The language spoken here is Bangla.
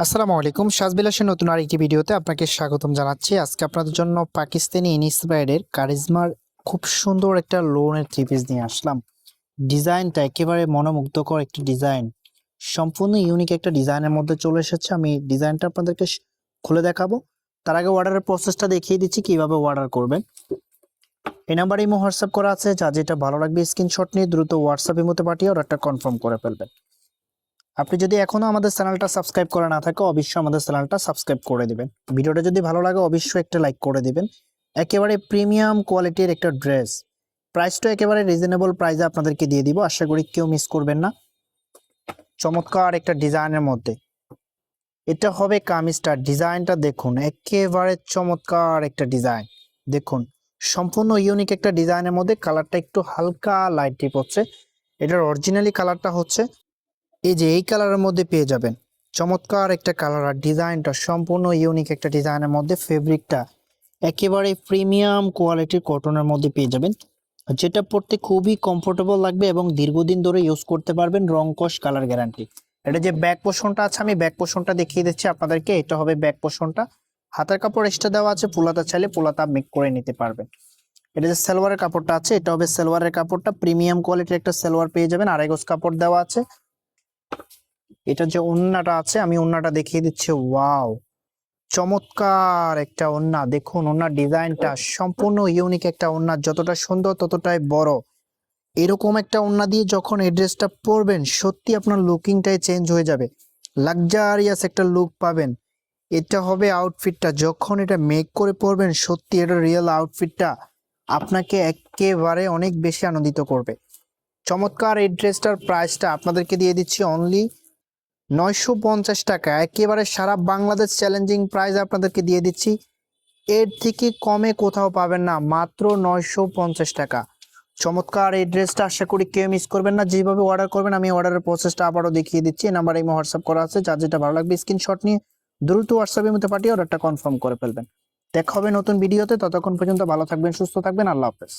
আসসালামু আলাইকুম, সাজবিলাসের নতুন আরেকটি ভিডিওতে আপনাকে স্বাগতম জানাচ্ছি। আজকে আপনাদের জন্য পাকিস্তানি ইন্সপায়ার্ডের কারিজমার খুব সুন্দর একটা লোনের থ্রি পিস নিয়ে আসলাম। ডিজাইনটা একেবারে মনোমুগ্ধকর একটি ডিজাইন, সম্পূর্ণ ইউনিক একটা ডিজাইনের মধ্যে চলে এসেছে। আমি ডিজাইনটা আপনাদেরকে খুলে দেখাবো। তার আগে অর্ডারের প্রসেসটা দেখিয়ে দিচ্ছি কিভাবে অর্ডার করবেন। এই নাম্বারে ইমো হোয়াটসঅ্যাপ করা আছে, যা যেটা ভালো লাগবে স্ক্রিনশট নিয়ে দ্রুত হোয়াটসঅ্যাপ ইমোতে পাঠিয়ে অর্ডারটা কনফার্ম করে ফেলবেন। আপনি যদি এখনো আমাদের চ্যানেলটা সাবস্ক্রাইব করা না থাকে, অবশ্যই আমাদের চ্যানেলটা সাবস্ক্রাইব করে দিবেন। ভিডিওটা যদি ভালো লাগে অবশ্যই একটা লাইক করে দিবেন। একেবারে প্রিমিয়াম কোয়ালিটির একটা ড্রেস, প্রাইসটা একেবারে রিজনেবল প্রাইসে আপনাদেরকে দিয়ে দিব, আশা করি কেউ মিস করবেন না। চমৎকার একটা ডিজাইনের মধ্যে এটা হবে কামিজটা। ডিজাইনটা দেখুন, একেবারে চমৎকার একটা ডিজাইন। দেখুন, সম্পূর্ণ ইউনিক একটা ডিজাইনের মধ্যে কালারটা একটু হালকা লাইট ডিপ হচ্ছে। এটার অরিজিনালি কালারটা হচ্ছে এই যে এই কালারের মধ্যে পেয়ে যাবেন। চমৎকার একটা কালার আর ডিজাইনটা সম্পূর্ণ ইউনিক একটা ডিজাইনের মধ্যে। ফেব্রিকটা একেবারে প্রিমিয়াম কোয়ালিটির কটনের মধ্যে পেয়ে যাবেন, যেটা পরতে খুবই কমফোর্টেবল লাগবে এবং দীর্ঘদিন ধরে ইউজ করতে পারবেন। রং কস কালার গ্যারান্টি। এটা যে ব্যাক পোর্শনটা আছে, আমি ব্যাক পোর্শনটা দেখিয়ে দিচ্ছি আপনাদেরকে। এটা হবে ব্যাক পোর্শনটা। হাতের কাপড় এক্সট্রা দেওয়া আছে, ফুলাতা চাইলে ফুলাতা মেক করে নিতে পারবেন। এটা যে সালোয়ারের কাপড়টা আছে, এটা হবে সালোয়ারের কাপড়টা। প্রিমিয়াম কোয়ালিটির একটা সালোয়ার পেয়ে যাবেন, আড়াই গজ কাপড় দেওয়া আছে। এটা যে ওন্নাটা আছে, আমি ওন্নাটা দেখিয়ে দিচ্ছি। ওয়াও, চমৎকার একটা ওন্না। দেখুন ওন্নার ডিজাইনটা সম্পূর্ণ ইউনিক একটা ওন্না, যতটা সুন্দর ততটাই বড়। এরকম একটা ওন্না দিয়ে যখন এই ড্রেসটা পরবেন, সত্যি আপনার লুকিংটাই চেঞ্জ হয়ে যাবে, লাক্সারিয়াস একটা লুক পাবেন। এটা হবে আউটফিটটা, যখন এটা মেক করে পরবেন সত্যি এটা রিয়েল আউটফিটটা আপনাকে একেবারে অনেক বেশি আনন্দিত করবে। চমৎকার এই ড্রেসটার প্রাইসটা আপনাদেরকে দিয়ে দিচ্ছি অনলি 950 টাকা। একেবারে সারা বাংলাদেশ চ্যালেঞ্জিং প্রাইস আপনাদেরকে দিয়ে দিচ্ছি, এর থেকে কমে কোথাও পাবেন না, মাত্র 950 টাকা। চমৎকার এই ড্রেসটা, আশা করি কেউ মিস করবেন না। যেভাবে অর্ডার করবেন আমি অর্ডারের প্রসেসটা আবারও দেখিয়ে দিচ্ছি। এই নাম্বারে ইমো হোয়াটসঅ্যাপ করা আছে, যার যেটা ভালো লাগবে স্ক্রিনশট নিয়ে দ্রুত হোয়াটসঅ্যাপের মধ্যে পাঠিয়ে অর্ডারটা কনফার্ম করে ফেলবেন। দেখা হবে নতুন ভিডিওতে, ততক্ষণ পর্যন্ত ভালো থাকবেন, সুস্থ থাকবেন, আল্লাহ হাফেজ।